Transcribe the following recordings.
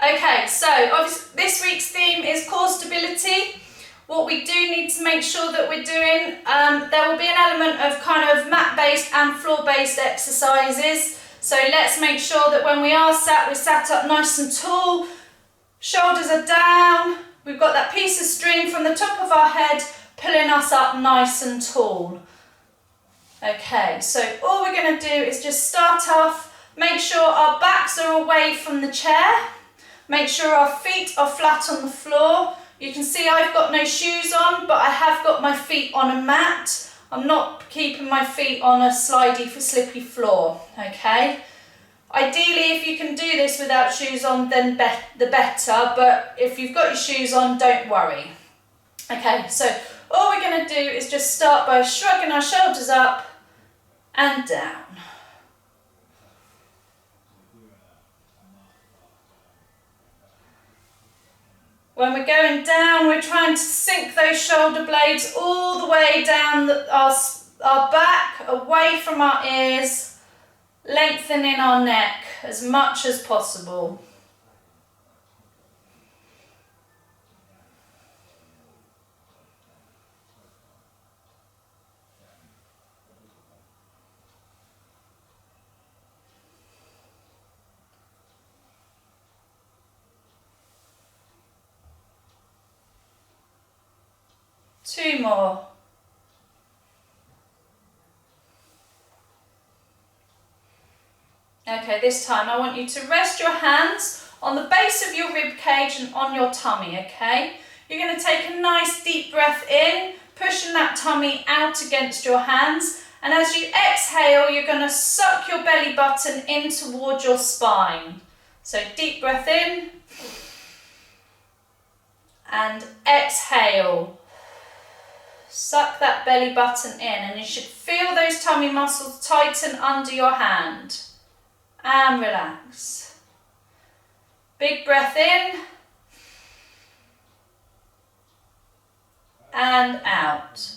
Okay, so obviously this week's theme is core stability. What we do need to make sure that we're doing, there will be an element of kind of mat-based and floor-based exercises. So let's make sure that when we are sat, we're sat up nice and tall, shoulders are down, we've got that piece of string from the top of our head pulling us up nice and tall. Okay, so all we're going to do is just start off, make sure our backs are away from the chair. Make sure our feet are flat on the floor. You can see I've got no shoes on, but I have got my feet on a mat. I'm not keeping my feet on a slidey, slippy floor, okay? Ideally, if you can do this without shoes on, then the better, but if you've got your shoes on, don't worry. Okay, so all we're going to do is just start by shrugging our shoulders up and down. When we're going down, we're trying to sink those shoulder blades all the way down our back, away from our ears, lengthening our neck as much as possible. Two more. Okay, this time I want you to rest your hands on the base of your rib cage and on your tummy, okay? You're going to take a nice deep breath in, pushing that tummy out against your hands, and as you exhale, you're going to suck your belly button in towards your spine. So deep breath in and exhale. Suck that belly button in and you should feel those tummy muscles tighten under your hand. And relax. Big breath in. And out.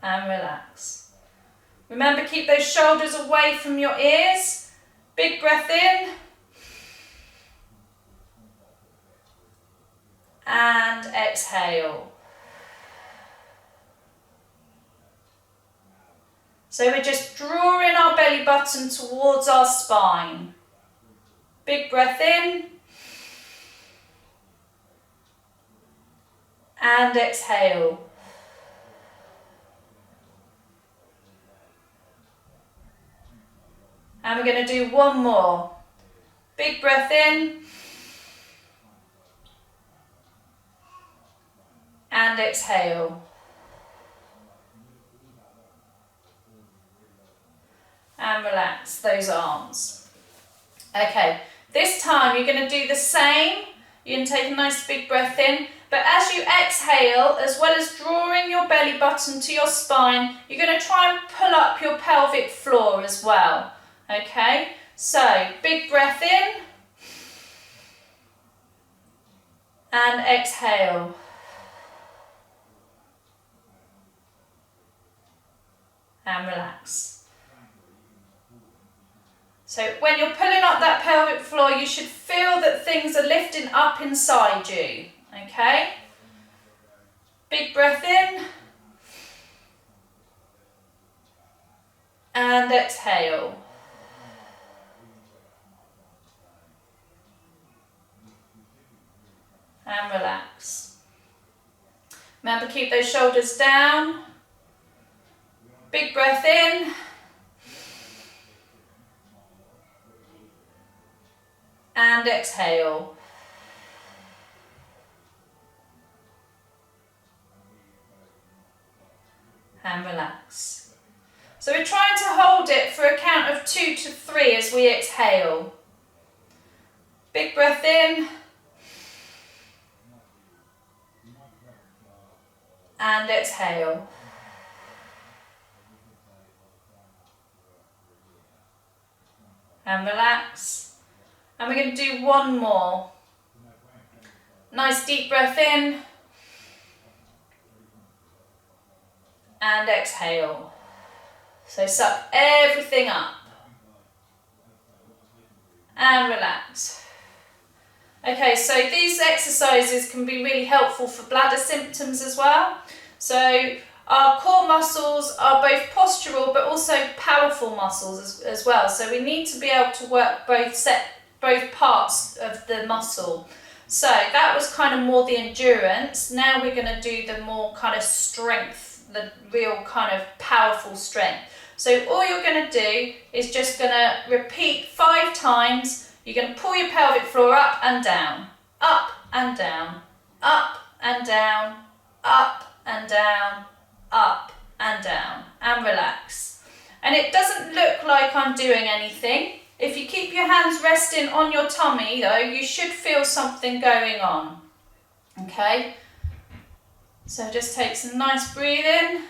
And relax. Remember, keep those shoulders away from your ears. Big breath in. And exhale. So we're just drawing our belly button towards our spine. Big breath in. And exhale. And we're going to do one more. Big breath in. And exhale. And relax those arms. Okay, this time you're going to do the same. You're going to take a nice big breath in, but as you exhale, as well as drawing your belly button to your spine, you're going to try and pull up your pelvic floor as well. Okay, so big breath in and exhale. And relax. So when you're pulling up that pelvic floor, you should feel that things are lifting up inside you, okay? Big breath in. And exhale. And relax. Remember, keep those shoulders down. Big breath in. And exhale. And relax. So we're trying to hold it for a count of 2 to 3 as we exhale. Big breath in. And exhale. And relax. And we're going to do one more. Nice deep breath in. And exhale. So suck everything up and relax. Okay, so these exercises can be really helpful for bladder symptoms as well. So our core muscles are both postural but also powerful muscles as well. So we need to be able to work both parts of the muscle. So that was kind of more the endurance. Now we're going to do the more kind of strength, the real kind of powerful strength. So all you're going to do is just going to repeat 5 times. You're going to pull your pelvic floor up and down, up and down, up and down, up and down, up and down, and relax. And it doesn't look like I'm doing anything. If you keep your hands resting on your tummy though, you should feel something going on. Okay? So just take some nice breathing.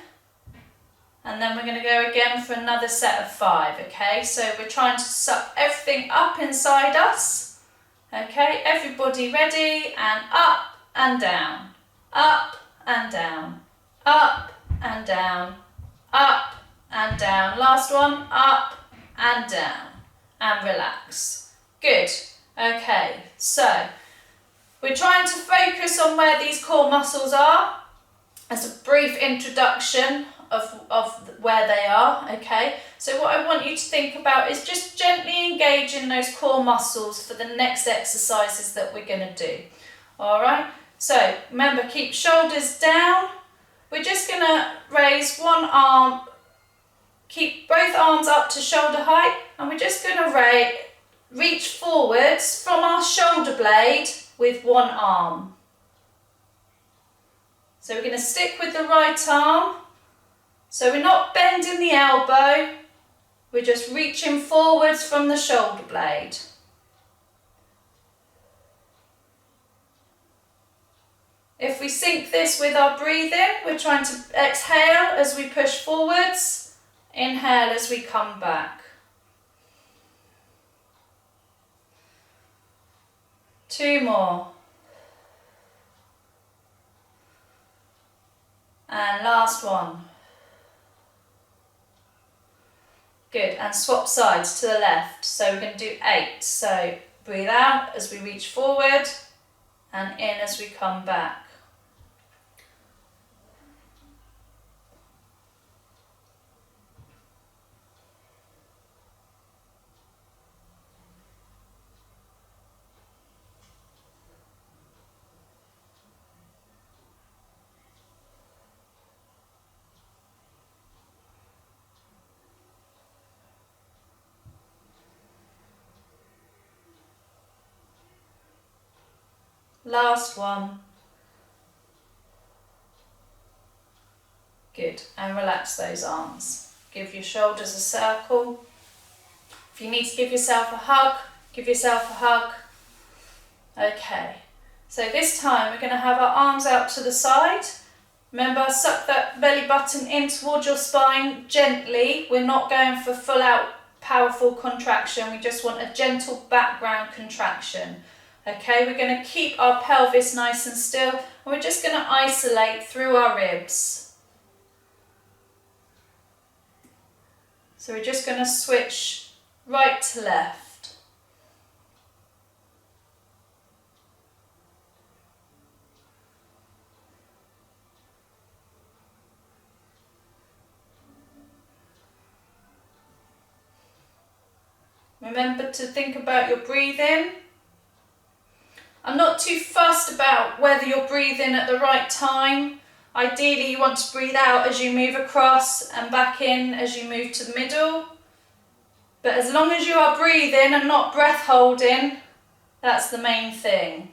And then we're going to go again for another set of 5, okay? So we're trying to suck everything up inside us. Okay, everybody ready? And up and down, up and down, up and down, up and down. Last one, up and down, and relax. Good. Okay, so we're trying to focus on where these core muscles are as a brief introduction of where they are, okay? So what I want you to think about is just gently engaging those core muscles for the next exercises that we're going to do. All right, so remember, keep shoulders down. We're just going to raise one arm, keep both arms up to shoulder height, and we're just going to reach forwards from our shoulder blade with one arm. So we're going to stick with the right arm. So we're not bending the elbow, we're just reaching forwards from the shoulder blade. If we sync this with our breathing, we're trying to exhale as we push forwards, inhale as we come back. 2 more. And last one. Good, and swap sides to the left. So we're going to do 8. So breathe out as we reach forward and in as we come back. Last one. Good, and relax those arms. Give your shoulders a circle. If you need to give yourself a hug, give yourself a hug. Okay, so this time we're going to have our arms out to the side. Remember, suck that belly button in towards your spine gently. We're not going for full out powerful contraction. We just want a gentle background contraction. Okay, we're going to keep our pelvis nice and still, and we're just going to isolate through our ribs. So we're just going to switch right to left. Remember to think about your breathing. I'm not too fussed about whether you're breathing at the right time. Ideally, you want to breathe out as you move across and back in as you move to the middle. But as long as you are breathing and not breath holding, that's the main thing.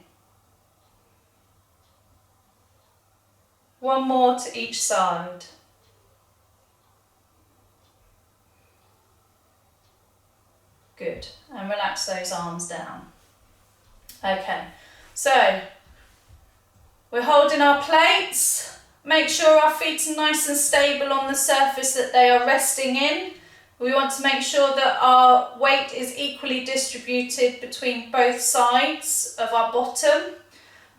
1 more to each side. Good, and relax those arms down. Okay, so we're holding our plates. Make sure our feet are nice and stable on the surface that they are resting in. We want to make sure that our weight is equally distributed between both sides of our bottom.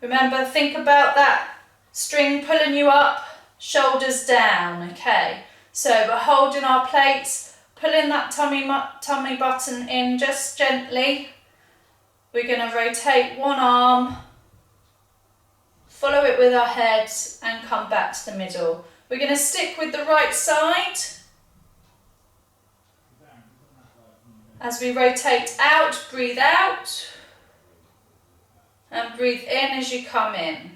Remember, think about that string pulling you up, shoulders down, okay? So we're holding our plates, pulling that tummy button in just gently. We're going to rotate one arm, follow it with our heads and come back to the middle. We're going to stick with the right side. As we rotate out, breathe out and breathe in as you come in.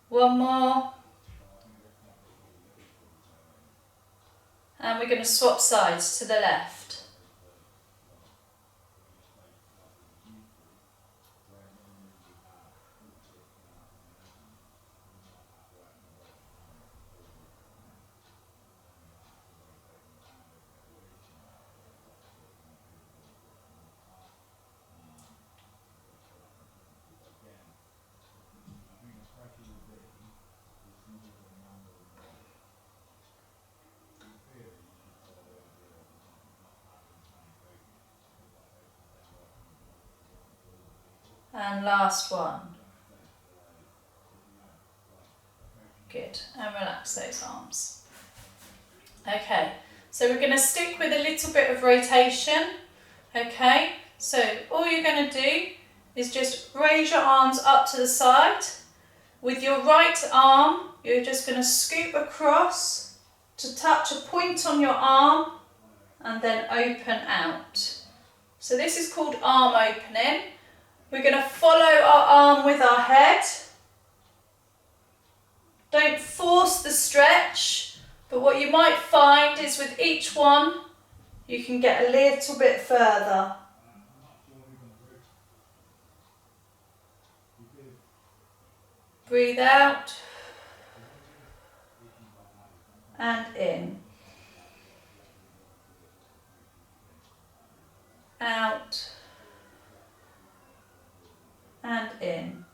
One more. And we're going to swap sides to the left. And last one. Good, and relax those arms. Okay, so we're going to stick with a little bit of rotation. Okay, so all you're going to do is just raise your arms up to the side. With your right arm, you're just going to scoop across to touch a point on your arm and then open out. So this is called arm opening. We're going to follow our arm with our head. Don't force the stretch, but what you might find is with each one, you can get a little bit further. Breathe out and in. Out and in.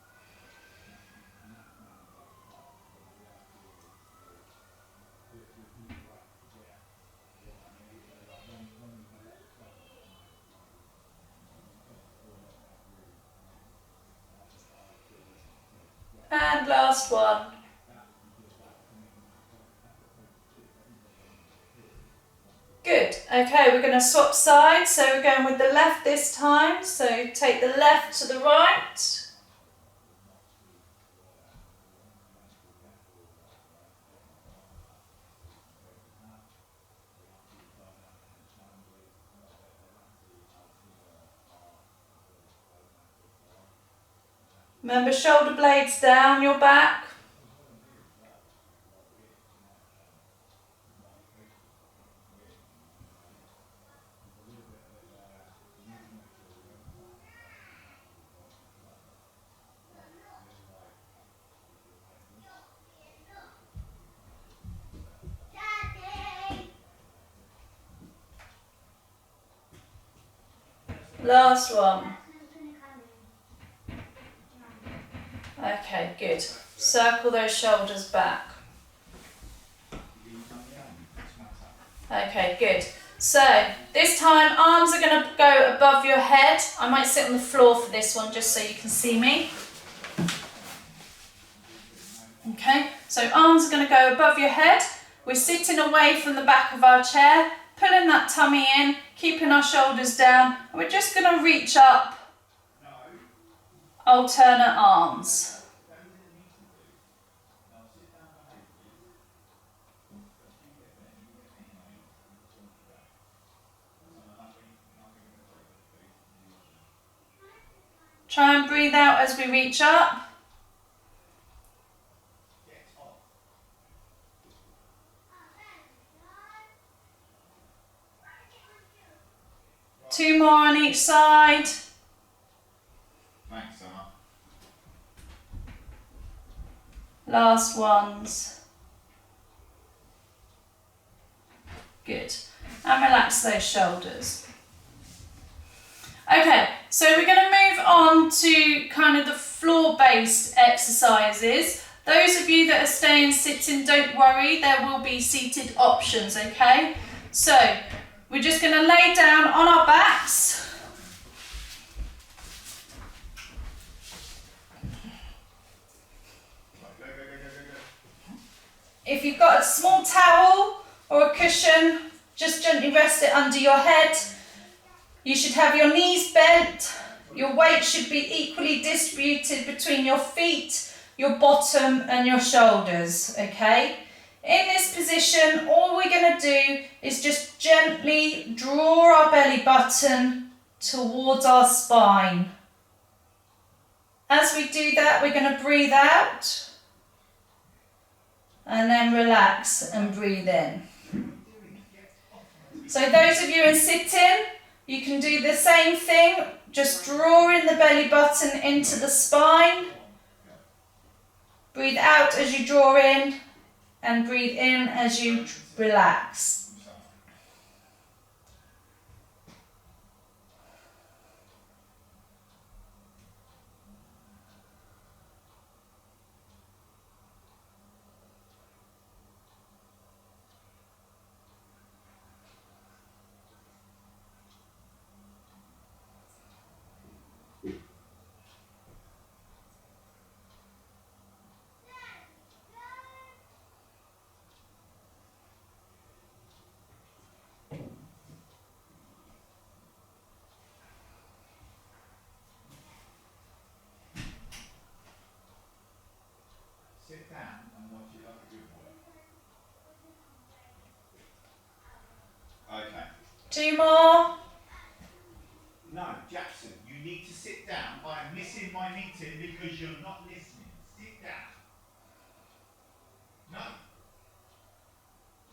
And last one. Good. Okay, we're going to swap sides. So we're going with the left this time. So take the left to the right. Remember, shoulder blades down your back. Last one. Okay, good. Circle those shoulders back. Okay, good. So this time arms are going to go above your head. I might sit on the floor for this one just so you can see me. Okay, so arms are going to go above your head. We're sitting away from the back of our chair, pulling that tummy in, keeping our shoulders down. And we're just going to reach up, alternate arms. Try and breathe out as we reach up. Two more on each side. Thanks, Emma. Last ones. Good. And relax those shoulders. Okay, so we're going to move on to kind of the floor-based exercises. Those of you that are staying sitting, don't worry, there will be seated options, okay? So we're just going to lay down on our backs. If you've got a small towel or a cushion, just gently rest it under your head. You should have your knees bent. Your weight should be equally distributed between your feet, your bottom and your shoulders, okay? In this position, all we're going to do is just gently draw our belly button towards our spine. As we do that, we're going to breathe out. And then relax and breathe in. So those of you in sitting, you can do the same thing, just drawing the belly button into the spine. Breathe out as you draw in and breathe in as you relax. Sit down and watch it like a good boy. Okay. 2 more. No, Jackson, you need to sit down. I am missing my meeting because you're not listening. Sit down. No.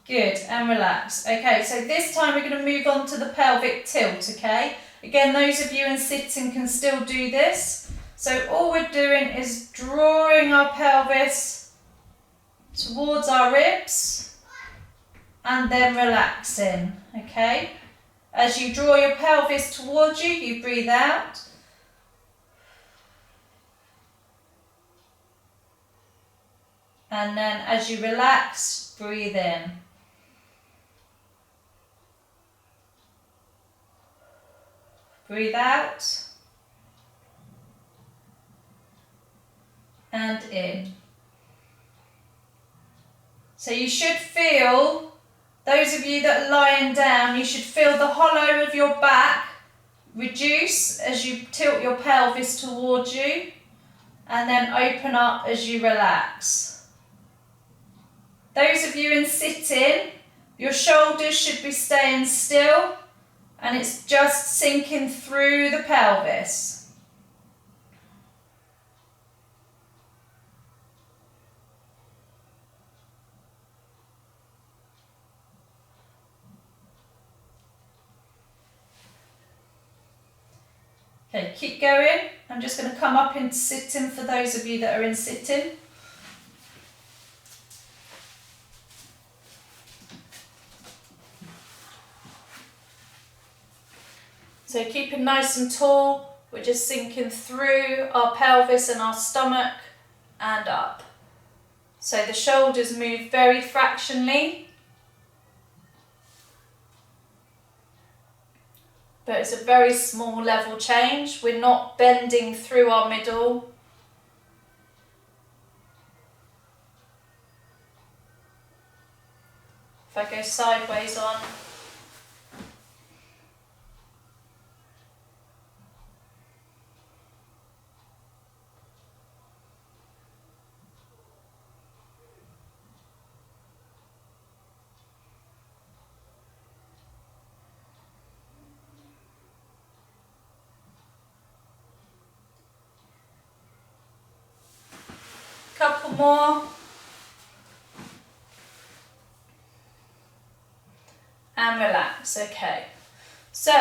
Good, and relax. Okay, so this time we're going to move on to the pelvic tilt, okay? Again, those of you in sitting can still do this. So all we're doing is drawing our pelvis towards our ribs and then relaxing, okay? As you draw your pelvis towards you, you breathe out. And then as you relax, breathe in. Breathe out. And in. So you should feel, those of you that are lying down, you should feel the hollow of your back reduce as you tilt your pelvis towards you and then open up as you relax. Those of you in sitting, your shoulders should be staying still and it's just sinking through the pelvis. Okay, keep going. I'm just going to come up into sitting for those of you that are in sitting. So keeping nice and tall, we're just sinking through our pelvis and our stomach and up. So the shoulders move very fractionally. But it's a very small level change. We're not bending through our middle. If I go sideways on. Couple more. And relax, okay. So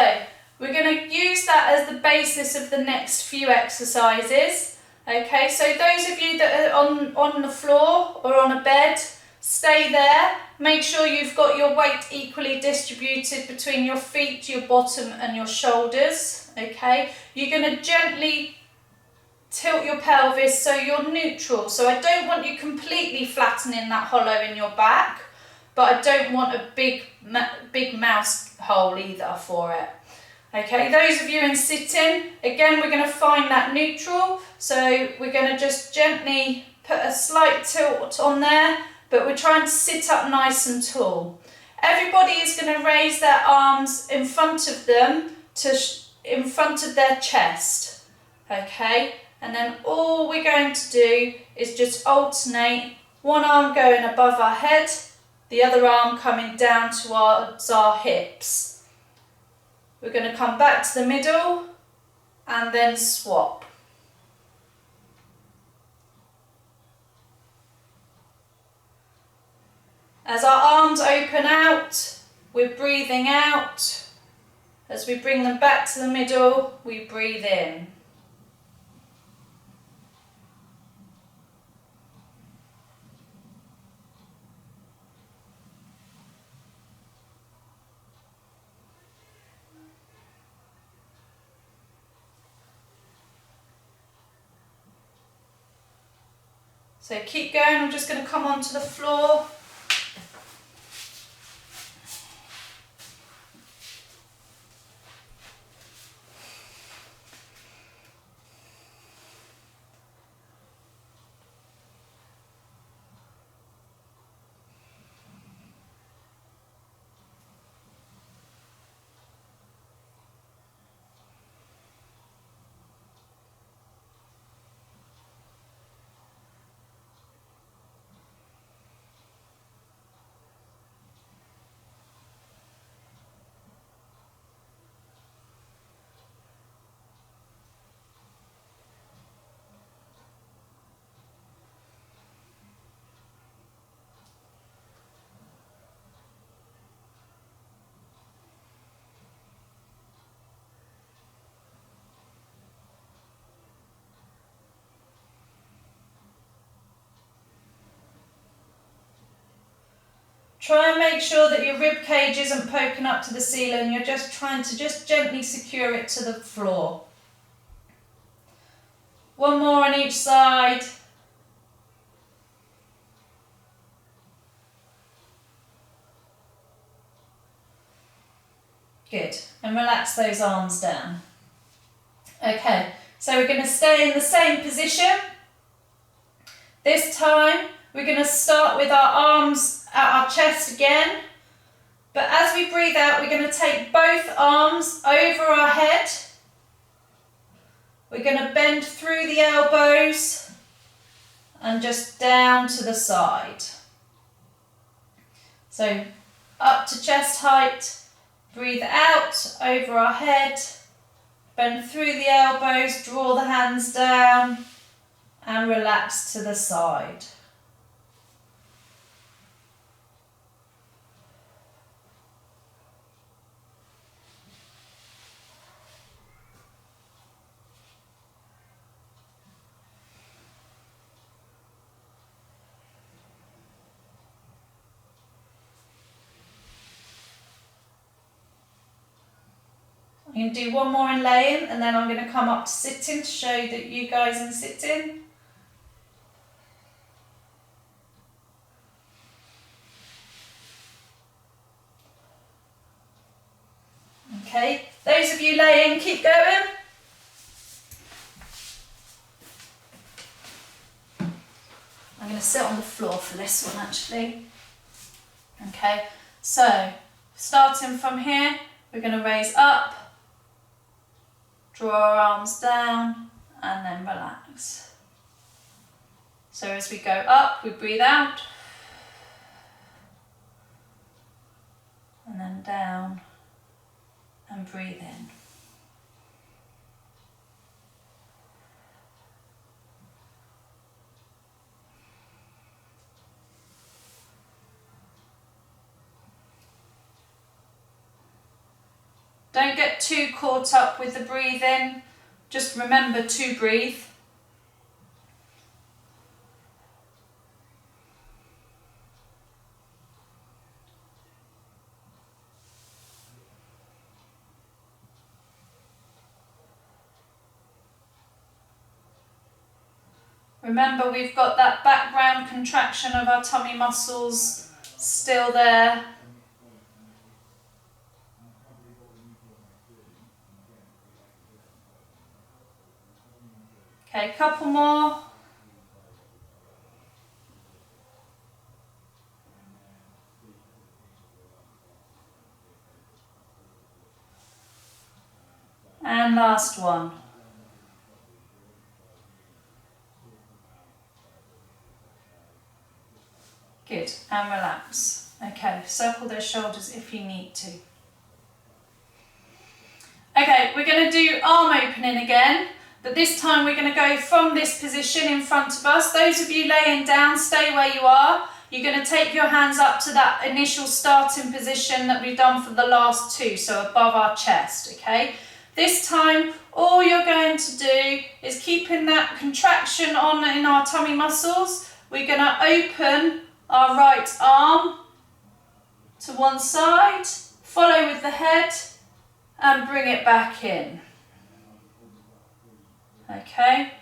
we're going to use that as the basis of the next few exercises. Okay, so those of you that are on the floor or on a bed, Stay there. Make sure you've got your weight equally distributed between your feet, your bottom and your shoulders. Okay, you're going to gently tilt your pelvis so you're neutral. So I don't want you completely flattening that hollow in your back, but I don't want a big mouse hole either for it. Okay, those of you in sitting, again, we're going to find that neutral. So we're going to just gently put a slight tilt on there, but we're trying to sit up nice and tall. Everybody is going to raise their arms in front of them in front of their chest. Okay, and then all we're going to do is just alternate, one arm going above our head, the other arm coming down towards our hips. We're going to come back to the middle and then swap. As our arms open out, we're breathing out. As we bring them back to the middle, we breathe in. So keep going, I'm just going to come onto the floor. Try and make sure that your rib cage isn't poking up to the ceiling. You're just trying to gently secure it to the floor. One more on each side. Good. And relax those arms down. Okay, so we're going to stay in the same position. This time we're going to start with our arms at our chest again, but as we breathe out, we're going to take both arms over our head. We're going to bend through the elbows and just down to the side. So up to chest height, breathe out over our head, bend through the elbows, draw the hands down and relax to the side. I'm going to do one more in laying and then I'm going to come up to sitting to show that you guys in sitting. Okay, those of you laying, keep going. I'm going to sit on the floor for this one actually. Okay, so starting from here, we're going to raise up. Draw our arms down and then relax. So as we go up, we breathe out. And then down and breathe in. Don't get too caught up with the breathing. Just remember to breathe. Remember, we've got that background contraction of our tummy muscles still there. Okay, couple more. And last one. Good, and relax. Okay, circle those shoulders if you need to. Okay, we're going to do arm opening again, but this time we're going to go from this position in front of us. Those of you laying down, stay where you are. You're going to take your hands up to that initial starting position that we've done for the last two, so above our chest, okay? This time, all you're going to do is keeping that contraction on in our tummy muscles. We're going to open our right arm to one side, follow with the head and bring it back in. Okay,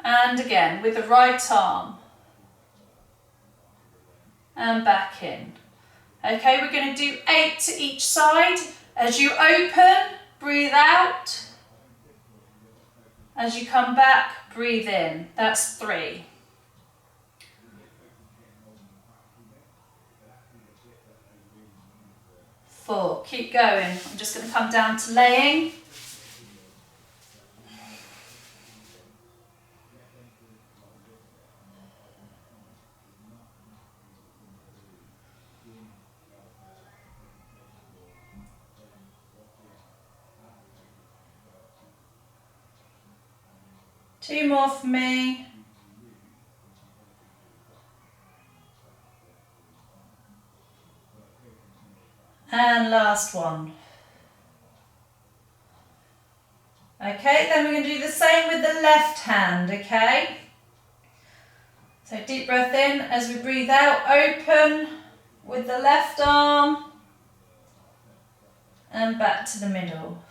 and again with the right arm and back in. Okay, we're going to do 8 to each side. As you open, breathe out. As you come back, breathe in. That's 3. 4. Keep going. I'm just going to come down to laying. Two more for me. And last one. Okay, then we're going to do the same with the left hand, okay? So deep breath in as we breathe out, open with the left arm and back to the middle.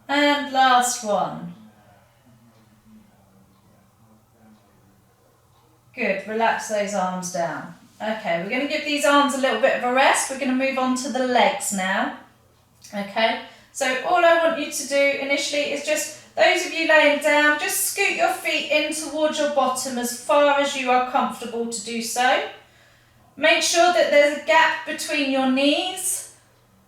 And last one. Good, relax those arms down. Okay, we're going to give these arms a little bit of a rest. We're going to move on to the legs now. Okay, so all I want you to do initially is just, those of you laying down, just scoot your feet in towards your bottom as far as you are comfortable to do so. Make sure that there's a gap between your knees.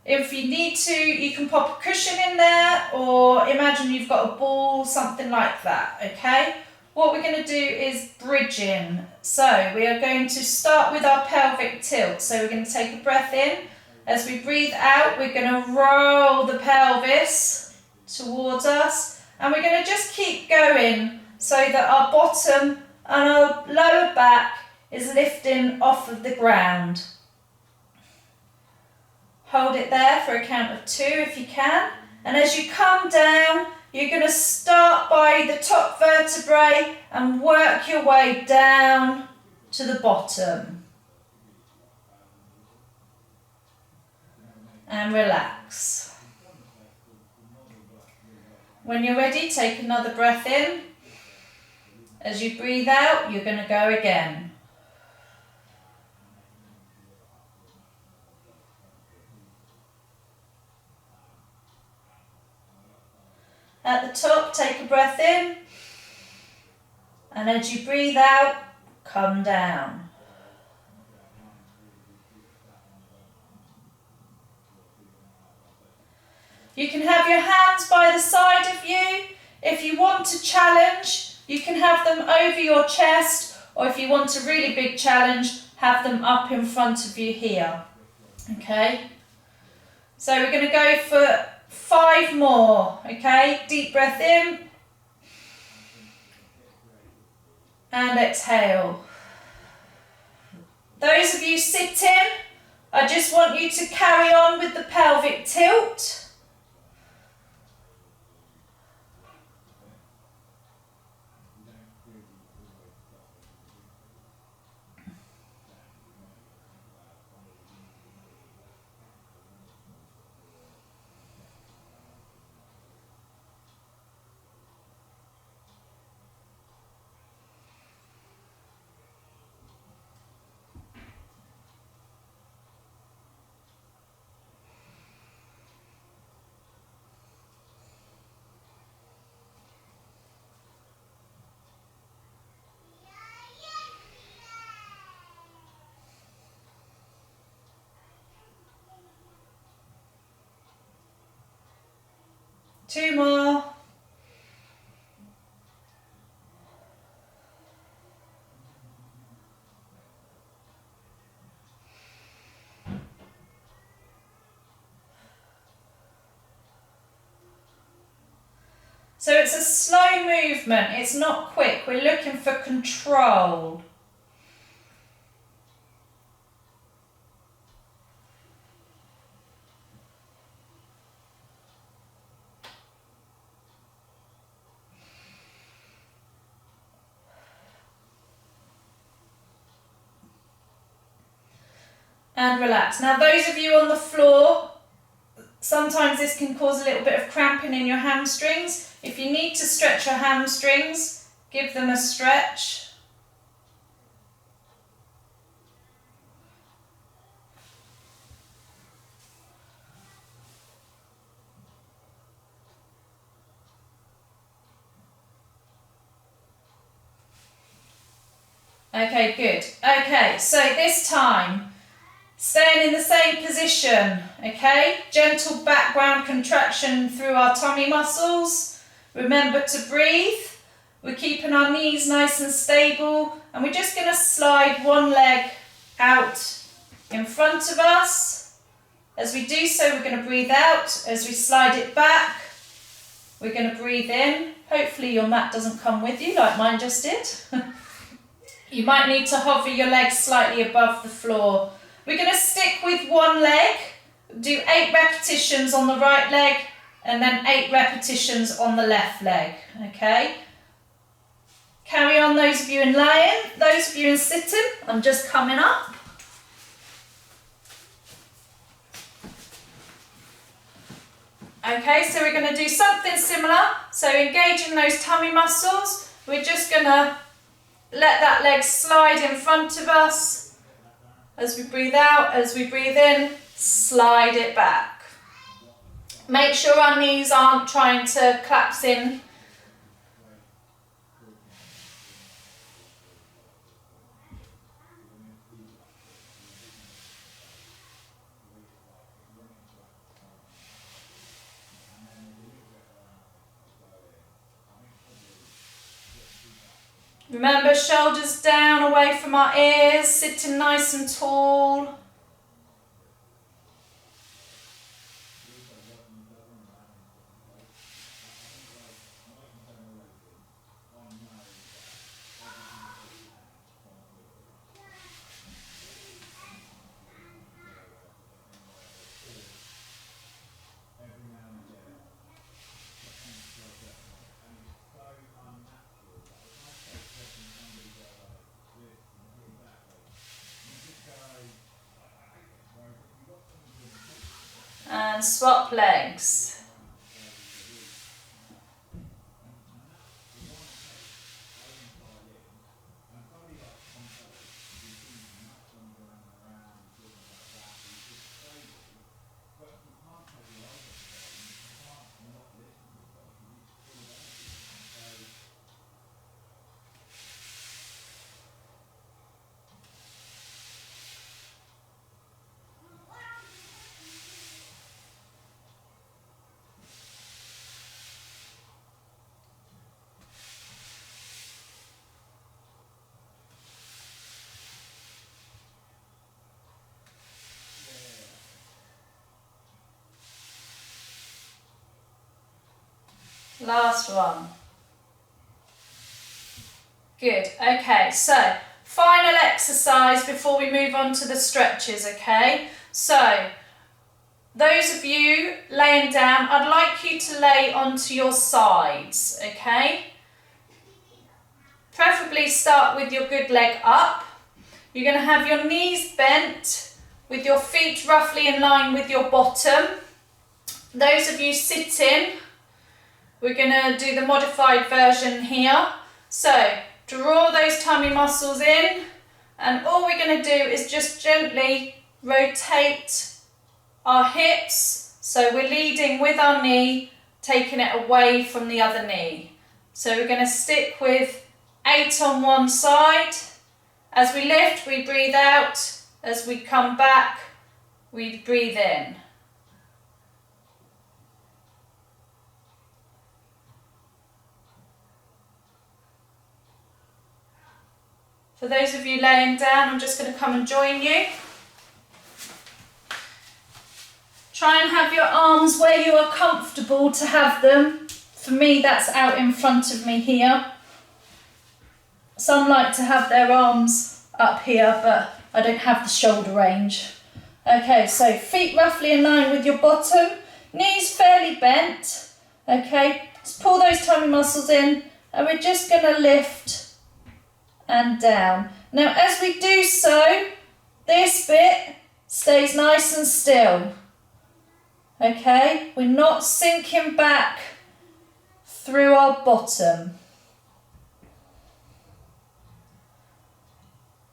If you need to, you can pop a cushion in there, or imagine you've got a ball, something like that, okay? What we're going to do is bridging. So we are going to start with our pelvic tilt. So we're going to take a breath in. As we breathe out, we're going to roll the pelvis towards us. And we're going to just keep going so that our bottom and our lower back is lifting off of the ground. Hold it there for a count of 2 if you can. And as you come down, you're going to start by the top vertebrae and work your way down to the bottom. And relax. When you're ready, take another breath in. As you breathe out, you're going to go again. At the top, take a breath in, and as you breathe out, come down. You can have your hands by the side of you. If you want to challenge, you can have them over your chest, or if you want a really big challenge, have them up in front of you here. Okay? So we're going to go for 5 more, okay? Deep breath in and exhale. Those of you sitting, I just want you to carry on with the pelvic tilt. Two more. So it's a slow movement, it's not quick, we're looking for control. And relax. Now those of you on the floor, sometimes this can cause a little bit of cramping in your hamstrings. If you need to stretch your hamstrings, give them a stretch. Okay, good. Okay, so this time, staying in the same position, okay? Gentle background contraction through our tummy muscles. Remember to breathe. We're keeping our knees nice and stable, and we're just going to slide one leg out in front of us. As we do so, we're going to breathe out. As we slide it back, we're going to breathe in. Hopefully your mat doesn't come with you like mine just did. You might need to hover your legs slightly above the floor. We're going to stick with one leg, do 8 repetitions on the right leg, and then 8 repetitions on the left leg, okay? Carry on, those of you in lying, those of you in sitting, I'm just coming up. Okay, so we're going to do something similar. So engaging those tummy muscles, we're just going to let that leg slide in front of us. As we breathe out, as we breathe in, slide it back. Make sure our knees aren't trying to collapse in. Remember, shoulders down away from our ears, sitting nice and tall. And swap legs. Last one. Good. Okay, so final exercise before we move on to the stretches, okay? So, those of you laying down, I'd like you to lay onto your sides, okay? Preferably start with your good leg up. You're going to have your knees bent with your feet roughly in line with your bottom. Those of you sitting, we're going to do the modified version here. So, draw those tummy muscles in, and all we're going to do is just gently rotate our hips, so we're leading with our knee, taking it away from the other knee. So we're going to stick with 8 on one side. As we lift, we breathe out. As we come back, we breathe in. For those of you laying down, I'm just going to come and join you. Try and have your arms where you are comfortable to have them. For me, that's out in front of me here. Some like to have their arms up here, but I don't have the shoulder range. Okay, so feet roughly in line with your bottom, knees fairly bent. Okay, just pull those tummy muscles in, and we're just going to lift and down. Now, as we do so, this bit stays nice and still. Okay, we're not sinking back through our bottom.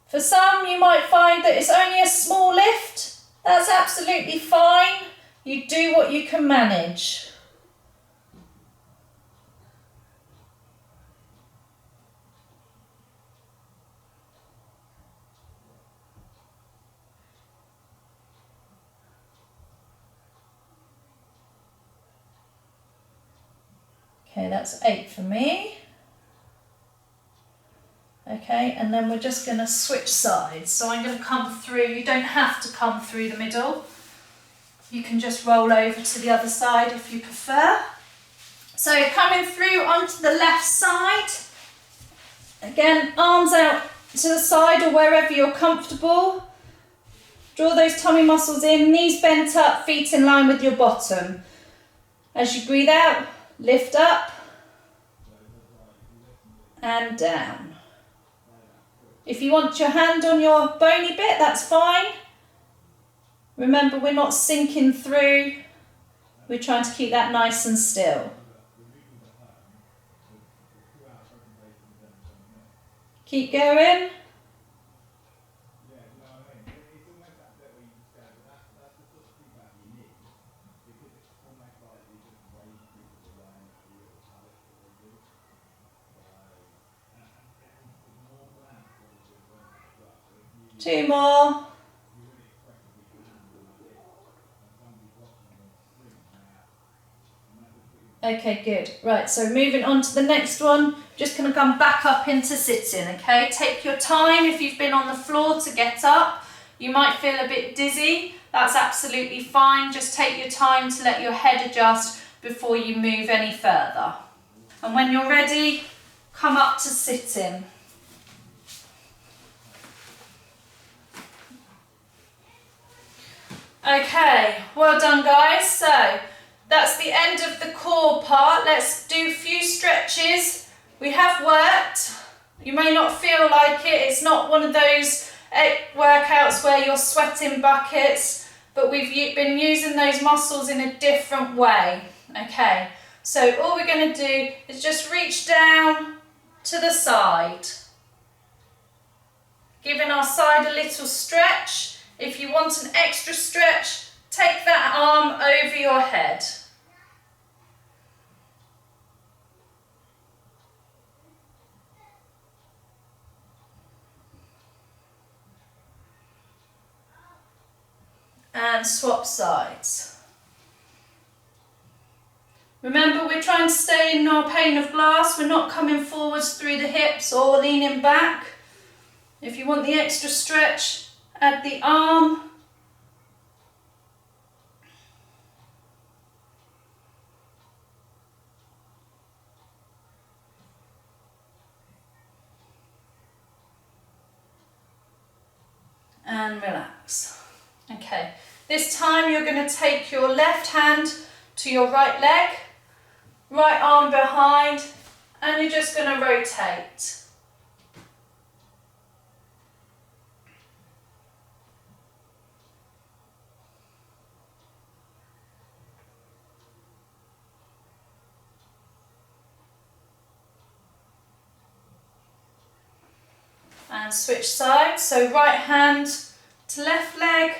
For some, you might find that it's only a small lift. That's absolutely fine. You do what you can manage. Okay, that's 8 for me. Okay, and then we're just going to switch sides. So I'm going to come through. You don't have to come through the middle. You can just roll over to the other side if you prefer. So coming through onto the left side. Again, arms out to the side or wherever you're comfortable. Draw those tummy muscles in, knees bent up, feet in line with your bottom. As you breathe out, lift up and down. If you want your hand on your bony bit, that's fine. Remember, we're not sinking through. We're trying to keep that nice and still. Keep going. Two more. Okay, good. Right, so moving on to the next one. Just going to come back up into sitting, okay? Take your time if you've been on the floor to get up. You might feel a bit dizzy. That's absolutely fine. Just take your time to let your head adjust before you move any further. And when you're ready, come up to sitting. Okay, well done guys. So that's the end of the core part. Let's do a few stretches. We have worked. You may not feel like it. It's not one of those workouts where you're sweating buckets, but we've been using those muscles in a different way. Okay, so all we're going to do is just reach down to the side, giving our side a little stretch. If you want an extra stretch, take that arm over your head. And swap sides. Remember, we're trying to stay in our pane of glass. We're not coming forwards through the hips or leaning back. If you want the extra stretch, add the arm. and relax. Okay, this time you're going to take your left hand to your right leg, right arm behind, and you're just going to rotate. And switch sides, so right hand to left leg,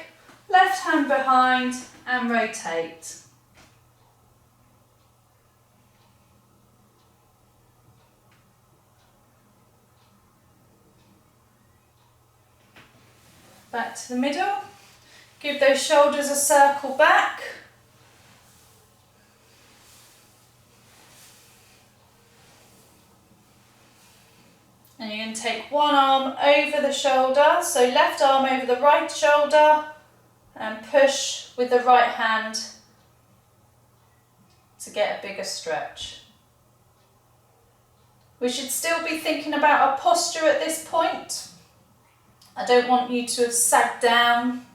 left hand behind, and rotate. Back to the middle, give those shoulders a circle back. And you're going to take one arm over the shoulder, so left arm over the right shoulder, and push with the right hand to get a bigger stretch. We should still be thinking about our posture at this point. I don't want you to have sat down.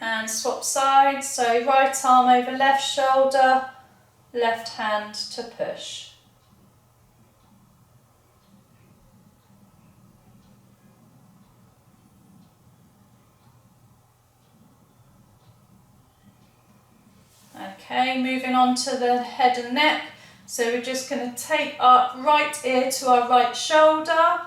And swap sides, so right arm over left shoulder, left hand to push. Okay, moving on to the head and neck. So we're just going to take our right ear to our right shoulder.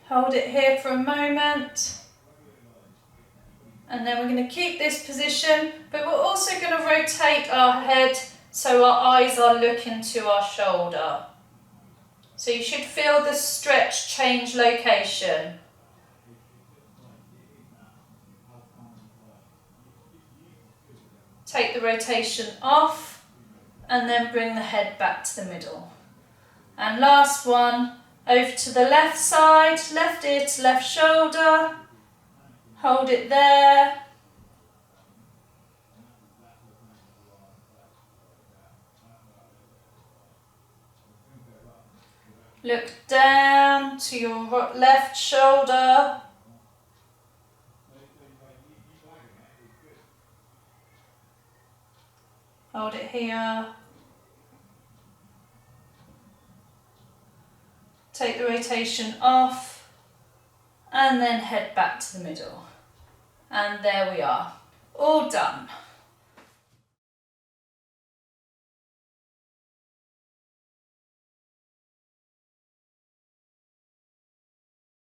Hold it here for a moment. And then we're going to keep this position, but we're also going to rotate our head so our eyes are looking to our shoulder. So you should feel the stretch change location. Take the rotation off and then bring the head back to the middle. And last one, over to the left side, left ear to left shoulder. Hold it there. Look down to your left shoulder. Hold it here. Take the rotation off and then head back to the middle. And there we are, all done.